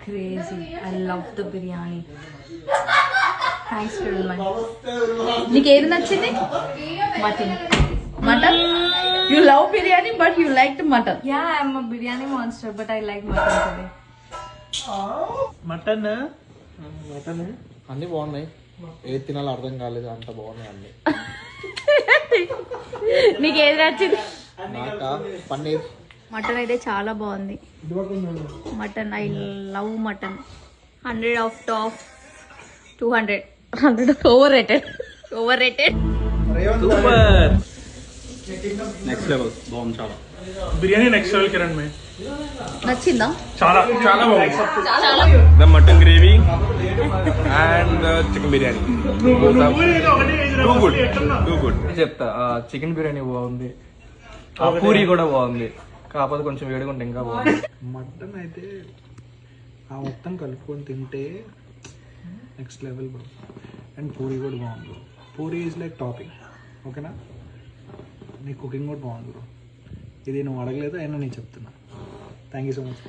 crazy. I love the biryani. Thanks for నీకు ఏది నచ్చింది? Mutton. You love biryani, but you liked mutton. Yeah, I'm a biryani monster, but I like mutton today. Mutton అన్ని బాగున్నాయి, ఏది తినాలో అర్థం కాలేదు, అంత బాగున్నాయి అన్ని. నీకు ఏది నచ్చింది? నాకా పన్నీర్. మటన్ అయితే చాలా బాగుంది. Mutton, I love mutton. 100 out of 200. 100 overrated. Super. Next level బాగుంది చాలా. బిర్యానీ నెక్స్ట్ లెవెల్ కిరణ్ మే నచ్చిందా? చాలా చాలా బాగుంది. The mutton gravy and chicken biryani too good. చెప్తా, చికెన్ బిర్యానీ బాగుంది, పూరి కూడా బాగుంది, కాకపోతే కొంచెం వేడిగా ఉంటే ఇంకా బాగుంది. మటన్ అయితే ఆ మొత్తం కలుపుకొని తింటే next level bro. And puri కూడా బాగుంది bro. Puri is like topping. ఓకేనా? నీ కుకింగ్ కూడా బాగుంది బ్రో. ఇది నువ్వు అడగలేదు అయినా నేను చెప్తున్నా. Thank you so much.